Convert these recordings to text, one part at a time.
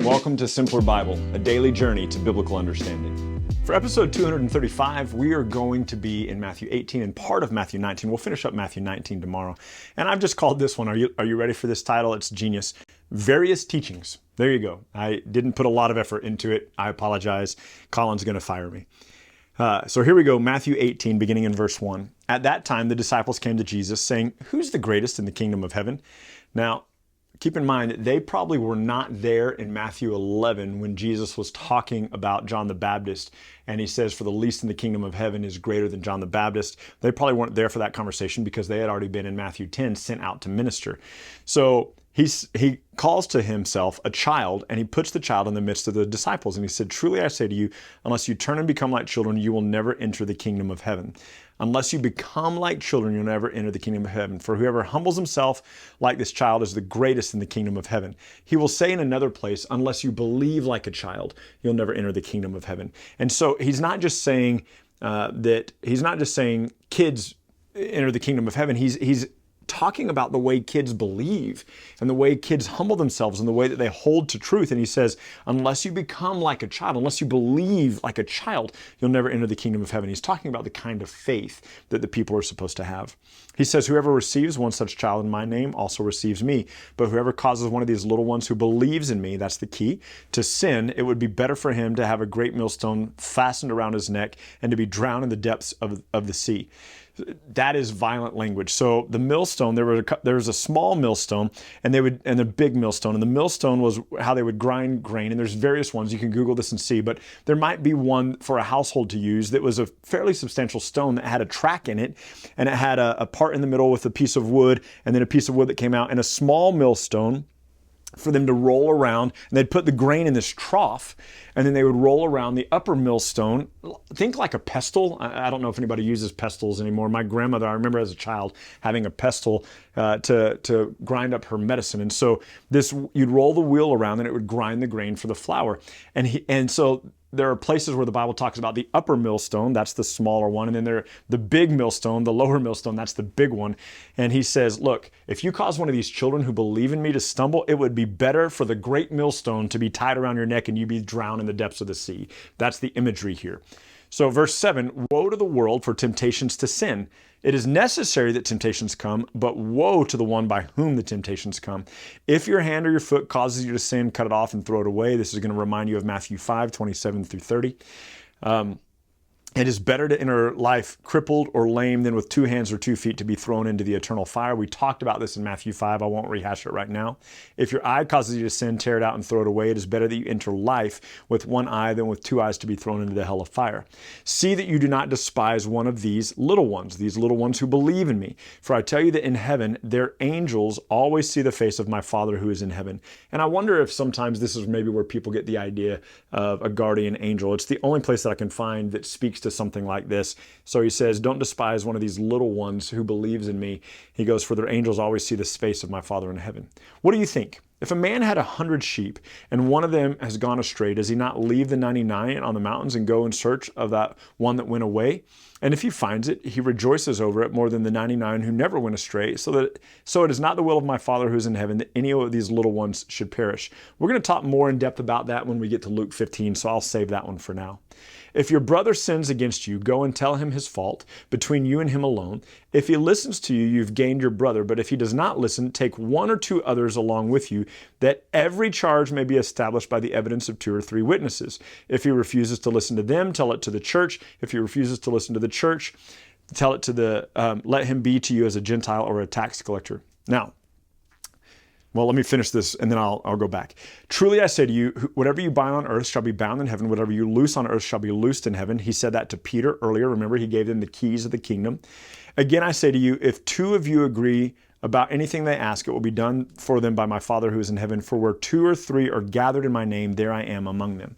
welcome to Simpler Bible, a daily journey to biblical understanding. For episode 235, we are going to be in Matthew 18 and part of Matthew 19. We'll finish up Matthew 19 tomorrow. And I've just called this one, are you ready for this title? It's genius. Various teachings. There you go. I didn't put a lot of effort into it. I apologize. Colin's going to fire me. So here we go, Matthew 18, beginning in verse 1. At that time, the disciples came to Jesus saying, "Who's the greatest in the kingdom of heaven?" Now, keep in mind that they probably were not there in Matthew 11 when Jesus was talking about John the Baptist. And he says, for the least in the kingdom of heaven is greater than John the Baptist. They probably weren't there for that conversation because they had already been in Matthew 10 sent out to minister. So he calls to himself a child, and he puts the child in the midst of the disciples. And he said, "Truly I say to you, unless you turn and become like children, you will never enter the kingdom of heaven. Unless you become like children, you'll never enter the kingdom of heaven. For whoever humbles himself like this child is the greatest in the kingdom of heaven." He will say in another place, unless you believe like a child, you'll never enter the kingdom of heaven. And so he's not just saying kids enter the kingdom of heaven. He's talking about the way kids believe and the way kids humble themselves and the way that they hold to truth. And he says, unless you become like a child, unless you believe like a child, you'll never enter the kingdom of heaven. He's talking about the kind of faith that the people are supposed to have. He says, whoever receives one such child in my name also receives me. But whoever causes one of these little ones who believes in me, that's the key, to sin, it would be better for him to have a great millstone fastened around his neck and to be drowned in the depths of the sea. That is violent language. So the millstone, there was a small millstone and a big millstone. And the millstone was how they would grind grain. And there's various ones. You can Google this and see. But there might be one for a household to use that was a fairly substantial stone that had a track in it. And it had a part in the middle with a piece of wood and then a piece of wood that came out, and a small millstone for them to roll around. And they'd put the grain in this trough, and then they would roll around the upper millstone. Think like a pestle. I don't know if anybody uses pestles anymore. My grandmother, I remember as a child having a pestle to grind up her medicine. And so you'd roll the wheel around and it would grind the grain for the flour. And so there are places where the Bible talks about the upper millstone, that's the smaller one, and then the big millstone, the lower millstone, that's the big one. And he says, look, if you cause one of these children who believe in me to stumble, it would be better for the great millstone to be tied around your neck and you be drowned in the depths of the sea. That's the imagery here. So verse 7, woe to the world for temptations to sin. It is necessary that temptations come, but woe to the one by whom the temptations come. If your hand or your foot causes you to sin, cut it off and throw it away. This is going to remind you of Matthew 5, 27 through 30. It is better to enter life crippled or lame than with 2 hands or 2 feet to be thrown into the eternal fire. We talked about this in Matthew 5. I won't rehash it right now. If your eye causes you to sin, tear it out and throw it away. It is better that you enter life with 1 eye than with 2 eyes to be thrown into the hell of fire. See that you do not despise one of these little ones who believe in me. For I tell you that in heaven, their angels always see the face of my Father who is in heaven. And I wonder if sometimes this is maybe where people get the idea of a guardian angel. It's the only place that I can find that speaks to something like this. So he says, don't despise one of these little ones who believes in me. He goes, for their angels always see the face of my Father in heaven. What do you think? If a man had 100 sheep and one of them has gone astray, does he not leave the 99 on the mountains and go in search of that one that went away? And if he finds it, he rejoices over it more than the 99 who never went astray. So it is not the will of my Father who is in heaven that any of these little ones should perish. We're going to talk more in depth about that when we get to Luke 15, so I'll save that one for now. If your brother sins against you, go and tell him his fault between you and him alone. If he listens to you, you've gained your brother. But if he does not listen, take 1 or 2 others along with you, that every charge may be established by the evidence of 2 or 3 witnesses. If he refuses to listen to them, tell it to the church. If he refuses to listen to the church, tell it to let him be to you as a Gentile or a tax collector. Now, well, let me finish this and then I'll go back. Truly I say to you, whatever you bind on earth shall be bound in heaven. Whatever you loose on earth shall be loosed in heaven. He said that to Peter earlier. Remember, he gave them the keys of the kingdom. Again, I say to you, if 2 of you agree about anything they ask, it will be done for them by my Father who is in heaven. For where 2 or 3 are gathered in my name, there I am among them.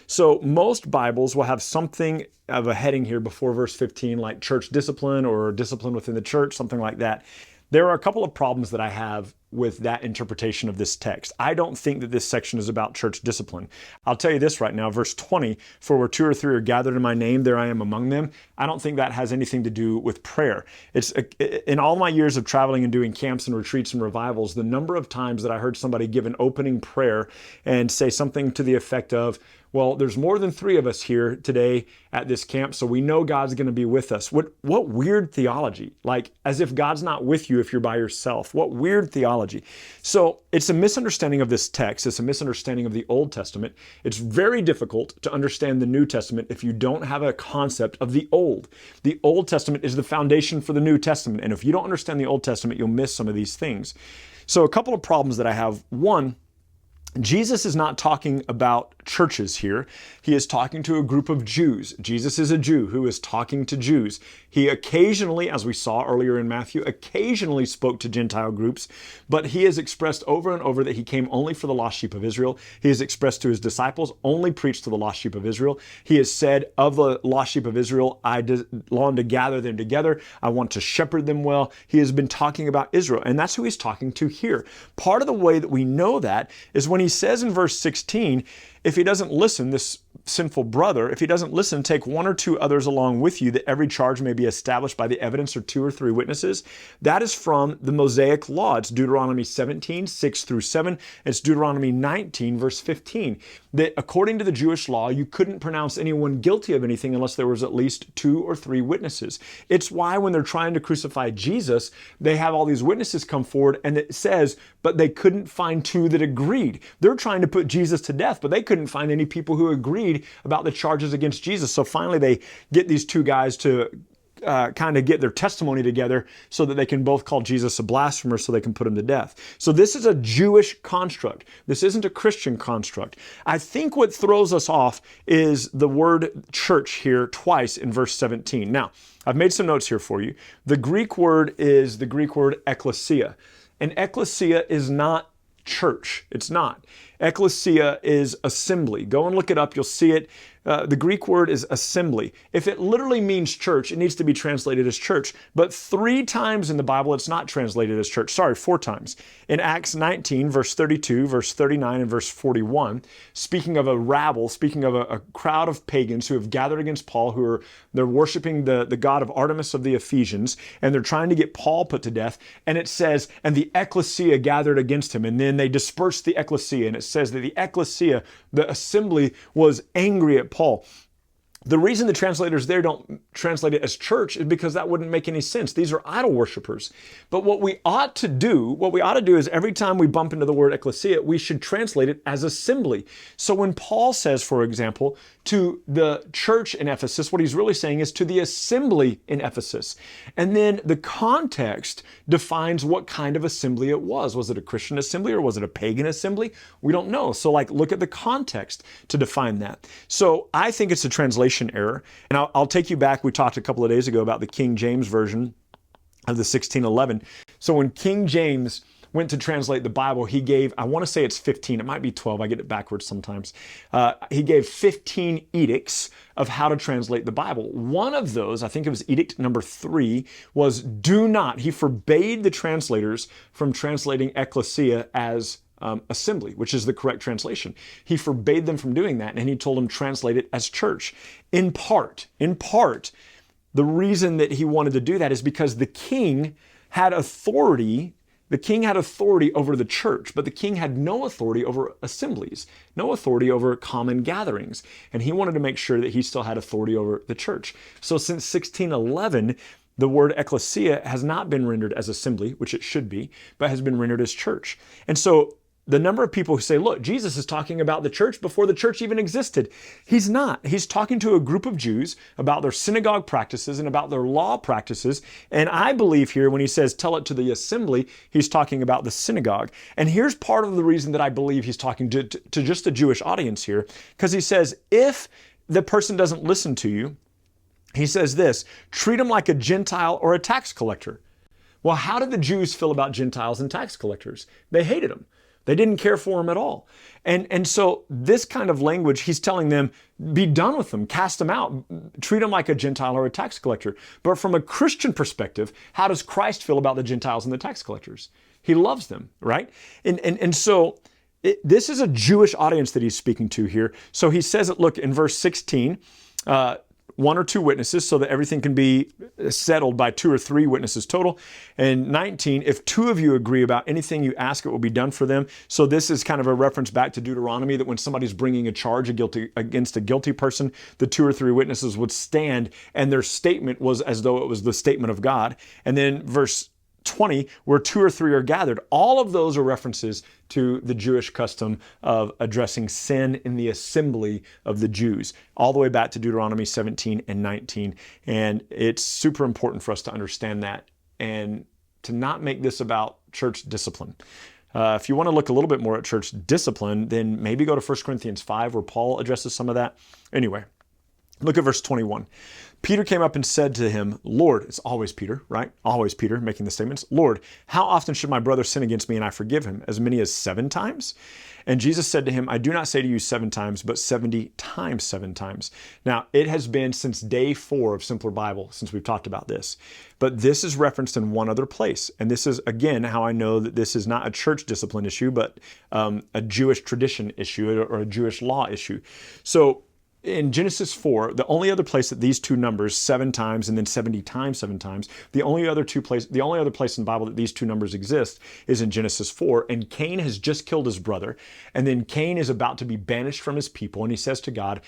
So most Bibles will have something of a heading here before verse 15, like church discipline or discipline within the church, something like that. There are a couple of problems that I have with that interpretation of this text. I don't think that this section is about church discipline. I'll tell you this right now, verse 20, for where 2 or 3 are gathered in my name, there I am among them. I don't think that has anything to do with prayer. It's in all my years of traveling and doing camps and retreats and revivals, the number of times that I heard somebody give an opening prayer and say something to the effect of, well, there's more than 3 of us here today at this camp, so we know God's going to be with us. What weird theology, like as if God's not with you if you're by yourself. What weird theology. So it's a misunderstanding of this text. It's a misunderstanding of the Old Testament. It's very difficult to understand the New Testament if you don't have a concept of the Old. The Old Testament is the foundation for the New Testament, and if you don't understand the Old Testament, you'll miss some of these things. So a couple of problems that I have. One, Jesus is not talking about churches here. He is talking to a group of Jews. Jesus is a Jew who is talking to Jews. He occasionally, as we saw earlier in Matthew, occasionally spoke to Gentile groups, but he has expressed over and over that he came only for the lost sheep of Israel. He has expressed to his disciples, only preach to the lost sheep of Israel. He has said, of the lost sheep of Israel, I long to gather them together. I want to shepherd them well. He has been talking about Israel, and that's who he's talking to here. Part of the way that we know that is when he says in verse 16, if he doesn't listen, this sinful brother, if he doesn't listen, take 1 or 2 others along with you, that every charge may be established by the evidence of 2 or 3 witnesses. That is from the Mosaic law. It's Deuteronomy 17, 6 through 7. It's Deuteronomy 19, verse 15. That according to the Jewish law, you couldn't pronounce anyone guilty of anything unless there was at least 2 or 3 witnesses. It's why when they're trying to crucify Jesus, they have all these witnesses come forward, and it says, but they couldn't find 2 that agreed. They're trying to put Jesus to death, but they couldn't find any people who agreed about the charges against Jesus. So finally they get these 2 guys to kind of get their testimony together so that they can both call Jesus a blasphemer so they can put him to death. So this is a Jewish construct. This isn't a Christian construct. I think what throws us off is the word church here twice in verse 17. Now, I've made some notes here for you. The Greek word is the Greek word ekklesia. And ekklesia is not church. It's not. Ekklesia is assembly. Go and look it up. You'll see it. The Greek word is assembly. If it literally means church, it needs to be translated as church. But 3 times in the Bible, it's not translated as church. Sorry, 4 times. In Acts 19, verse 32, verse 39, and verse 41, speaking of a rabble, speaking of a crowd of pagans who have gathered against Paul, they're worshiping the god of Artemis of the Ephesians, and they're trying to get Paul put to death. And it says, and the Ekklesia gathered against him, and then they dispersed the Ekklesia. And it says that the Ekklesia, the assembly, was angry at Paul. The reason the translators there don't translate it as church is because that wouldn't make any sense. These are idol worshipers. But what we ought to do is every time we bump into the word ekklesia, we should translate it as assembly. So when Paul says, for example, to the church in Ephesus, what he's really saying is to the assembly in Ephesus. And then the context defines what kind of assembly it was. Was it a Christian assembly or was it a pagan assembly? We don't know. So look at the context to define that. So I think it's a translation error. And I'll take you back. We talked a couple of days ago about the King James Version of the 1611. So when King James went to translate the Bible, he gave, I want to say it's 15, it might be 12, I get it backwards sometimes. He gave 15 edicts of how to translate the Bible. One of those, I think it was edict number 3, was do not. He forbade the translators from translating ekklesia as assembly, which is the correct translation. He forbade them from doing that, and he told them translate it as church. In part, the reason that he wanted to do that is because the king had authority. The king had authority over the church, but the king had no authority over assemblies, no authority over common gatherings. And he wanted to make sure that he still had authority over the church. So since 1611, the word ekklesia has not been rendered as assembly, which it should be, but has been rendered as church. And so the number of people who say, look, Jesus is talking about the church before the church even existed. He's not. He's talking to a group of Jews about their synagogue practices and about their law practices. And I believe here when he says, tell it to the assembly, he's talking about the synagogue. And here's part of the reason that I believe he's talking to just a Jewish audience here, because he says, if the person doesn't listen to you, he says this, treat them like a Gentile or a tax collector. Well, how did the Jews feel about Gentiles and tax collectors? They hated them. They didn't care for them at all. And so this kind of language, he's telling them, be done with them, cast them out, treat them like a Gentile or a tax collector. But from a Christian perspective, how does Christ feel about the Gentiles and the tax collectors? He loves them, right? And so this is a Jewish audience that he's speaking to here. So he says it, look, in verse 16, one or two witnesses so that everything can be settled by 2 or 3 witnesses total. And 19, if 2 of you agree about anything you ask, it will be done for them. So this is kind of a reference back to Deuteronomy, that when somebody's bringing a charge against a guilty person, the 2 or 3 witnesses would stand and their statement was as though it was the statement of God. And then verse 20, where 2 or 3 are gathered. All of those are references to the Jewish custom of addressing sin in the assembly of the Jews, all the way back to Deuteronomy 17 and 19. And it's super important for us to understand that and to not make this about church discipline. If you want to look a little bit more at church discipline, then maybe go to 1 Corinthians 5, where Paul addresses some of that. Anyway, look at verse 21. Peter came up and said to him, Lord, it's always Peter, right? Always Peter making the statements. Lord, how often should my brother sin against me and I forgive him? As many as 7 times? And Jesus said to him, I do not say to you 7 times, but 70 times 7 times. Now, it has been since day 4 of Simpler Bible since we've talked about this. But this is referenced in one other place. And this is, again, how I know that this is not a church discipline issue, but a Jewish tradition issue or a Jewish law issue. So, in Genesis 4, the only other place that these 2 numbers, 7 times and then 70 times 7 times, the only other place in the Bible that these 2 numbers exist is in Genesis 4. And Cain has just killed his brother. And then Cain is about to be banished from his people. And he says to God,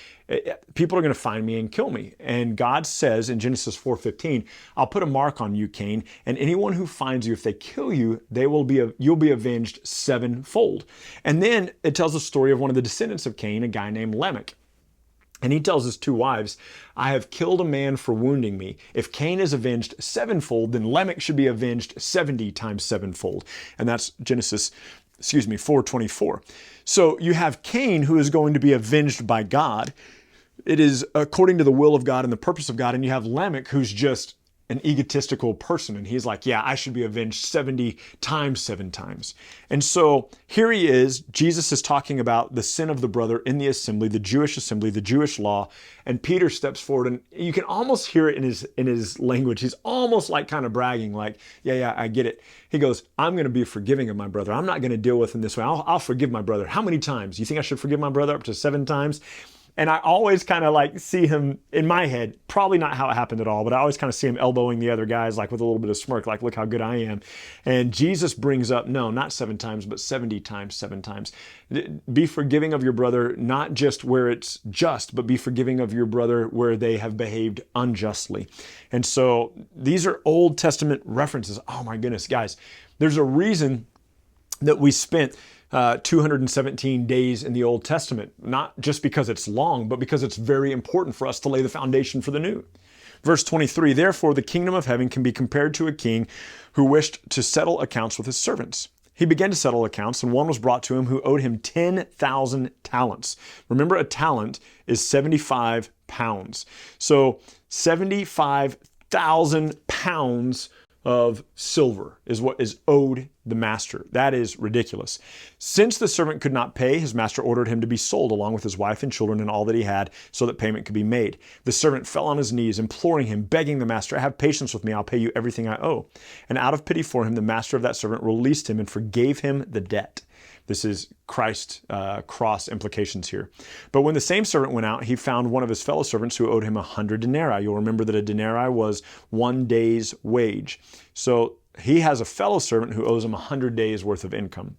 people are going to find me and kill me. And God says in Genesis 4:15, I'll put a mark on you, Cain, and anyone who finds you, if they kill you, you'll be avenged 7-fold. And then it tells the story of one of the descendants of Cain, a guy named Lamech. And he tells his 2 wives, I have killed a man for wounding me. If Cain is avenged 7-fold, then Lamech should be avenged 70 times 7-fold. And that's Genesis 4:24. So you have Cain, who is going to be avenged by God. It is according to the will of God and the purpose of God. And you have Lamech, who's just an egotistical person. And he's like, yeah, I should be avenged 70 times 7 times. And so here he is. Jesus is talking about the sin of the brother in the assembly, the Jewish law. And Peter steps forward, and you can almost hear it in his language. He's almost like kind of bragging, like, yeah, I get it. He goes, I'm going to be forgiving of my brother. I'm not going to deal with him this way. I'll forgive my brother. How many times? You think I should forgive my brother up to 7 times? And I always kind of like see him in my head, probably not how it happened at all, but I always kind of see him elbowing the other guys like with a little bit of smirk, like, look how good I am. And Jesus brings up, no, not 7 times, but 70 times 7 times. Be forgiving of your brother, not just where it's just, but be forgiving of your brother where they have behaved unjustly. And so these are Old Testament references. Oh my goodness, guys, there's a reason that we spent 217 days in the Old Testament, not just because it's long, but because it's very important for us to lay the foundation for the new. Verse 23, therefore the kingdom of heaven can be compared to a king who wished to settle accounts with his servants. He began to settle accounts, and one was brought to him who owed him 10,000 talents. Remember, a talent is 75 pounds. So 75,000 pounds of silver is what is owed the master. That is ridiculous. Since the servant could not pay, his master ordered him to be sold along with his wife and children and all that he had, so that payment could be made. The servant fell on his knees, imploring him, begging the master, have patience with me, I'll pay you everything I owe. And out of pity for him, the master of that servant released him and forgave him the debt. This is Christ's cross implications here. But when the same servant went out, he found one of his fellow servants who owed him 100 denarii. You'll remember that a denarii was 1 day's wage. So he has a fellow servant who owes him 100 days worth of income.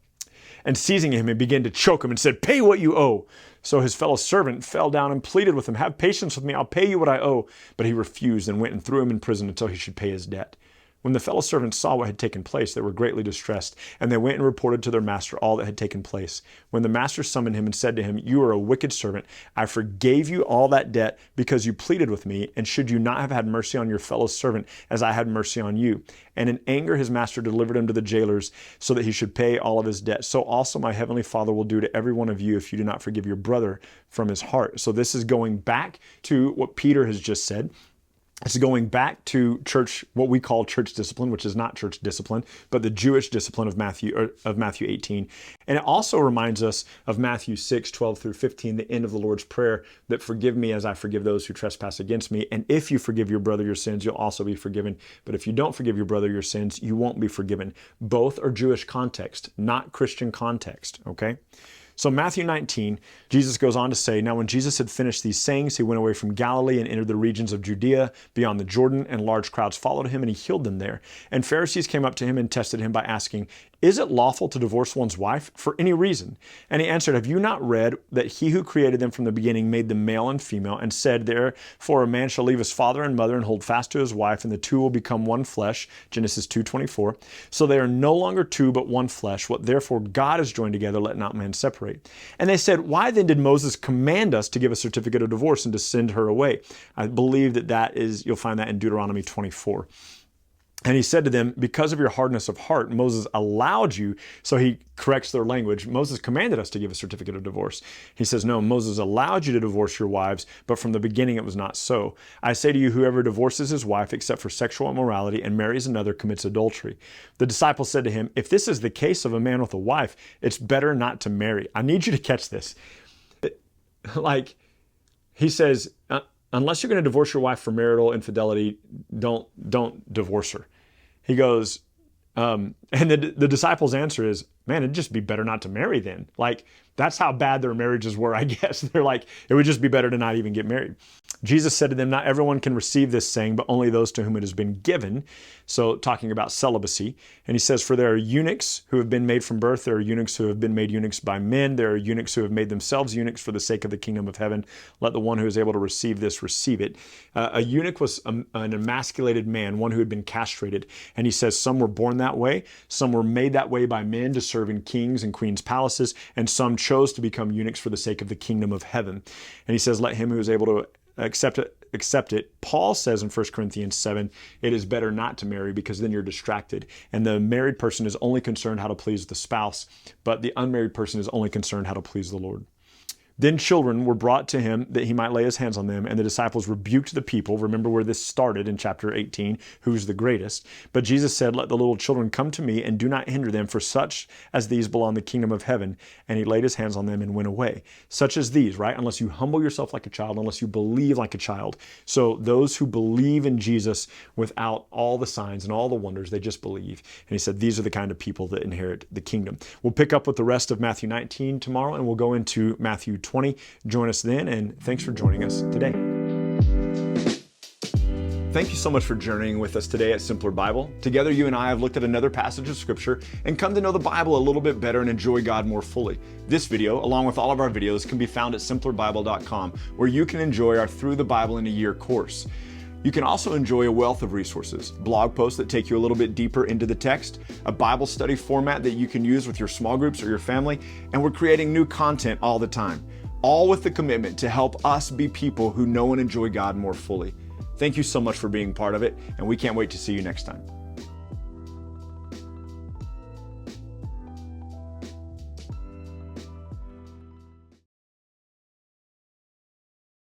And seizing him, he began to choke him and said, pay what you owe. So his fellow servant fell down and pleaded with him, have patience with me, I'll pay you what I owe. But he refused and went and threw him in prison until he should pay his debt. When the fellow servants saw what had taken place, they were greatly distressed, and they went and reported to their master all that had taken place. When the master summoned him and said to him, you are a wicked servant. I forgave you all that debt because you pleaded with me, and should you not have had mercy on your fellow servant as I had mercy on you? And in anger his master delivered him to the jailers so that he should pay all of his debt. So also my heavenly Father will do to every one of you if you do not forgive your brother from his heart. So this is going back to what Peter has just said. It's going back to church, what we call church discipline, which is not church discipline, but the Jewish discipline of Matthew 18. And it also reminds us of Matthew 6:12-15, the end of the Lord's Prayer, that forgive me as I forgive those who trespass against me. And if you forgive your brother your sins, you'll also be forgiven. But if you don't forgive your brother your sins, you won't be forgiven. Both are Jewish context, not Christian context, okay? So Matthew 19, Jesus goes on to say, now when Jesus had finished these sayings, he went away from Galilee and entered the regions of Judea beyond the Jordan, and large crowds followed him, and he healed them there. And Pharisees came up to him and tested him by asking, is it lawful to divorce one's wife for any reason? And he answered, have you not read that he who created them from the beginning made them male and female, and said, therefore a man shall leave his father and mother and hold fast to his wife, and the two will become one flesh, Genesis 2:24. So they are no longer two, but one flesh. What therefore God has joined together, let not man separate. And they said, why then did Moses command us to give a certificate of divorce and to send her away? I believe that is, you'll find that in Deuteronomy 24. And he said to them, because of your hardness of heart, Moses allowed you, so he corrects their language. Moses commanded us to give a certificate of divorce. He says, no, Moses allowed you to divorce your wives, but from the beginning it was not so. I say to you, whoever divorces his wife except for sexual immorality and marries another commits adultery. The disciples said to him, if this is the case of a man with a wife, it's better not to marry. I need you to catch this. He says, unless you're going to divorce your wife for marital infidelity, don't divorce her. He goes, and the disciples' answer is, man, it'd just be better not to marry then. That's how bad their marriages were, I guess. They're like, it would just be better to not even get married. Jesus said to them, not everyone can receive this saying, but only those to whom it has been given. So talking about celibacy. And he says, for there are eunuchs who have been made from birth. There are eunuchs who have been made eunuchs by men. There are eunuchs who have made themselves eunuchs for the sake of the kingdom of heaven. Let the one who is able to receive this receive it. A eunuch was an emasculated man, one who had been castrated. And he says some were born that way. Some were made that way by men to serve in kings and queens' palaces. And some chose to become eunuchs for the sake of the kingdom of heaven. And he says, let him who is able to accept it. Paul says in 1 Corinthians 7, it is better not to marry because then you're distracted. And the married person is only concerned how to please the spouse, but the unmarried person is only concerned how to please the Lord. Then children were brought to him that he might lay his hands on them, and the disciples rebuked the people. Remember where this started in chapter 18, who's the greatest. But Jesus said, let the little children come to me and do not hinder them, for such as these belong the kingdom of heaven. And he laid his hands on them and went away. Such as these, right? Unless you humble yourself like a child, unless you believe like a child. So those who believe in Jesus without all the signs and all the wonders, they just believe. And he said, these are the kind of people that inherit the kingdom. We'll pick up with the rest of Matthew 19 tomorrow, and we'll go into Matthew 20. Join us then, and thanks for joining us today. Thank you so much for journeying with us today at Simpler Bible. Together, you and I have looked at another passage of Scripture and come to know the Bible a little bit better and enjoy God more fully. This video, along with all of our videos, can be found at simplerbible.com, where you can enjoy our Through the Bible in a Year course. You can also enjoy a wealth of resources, blog posts that take you a little bit deeper into the text, a Bible study format that you can use with your small groups or your family, and we're creating new content all the time, all with the commitment to help us be people who know and enjoy God more fully. Thank you so much for being part of it, and we can't wait to see you next time.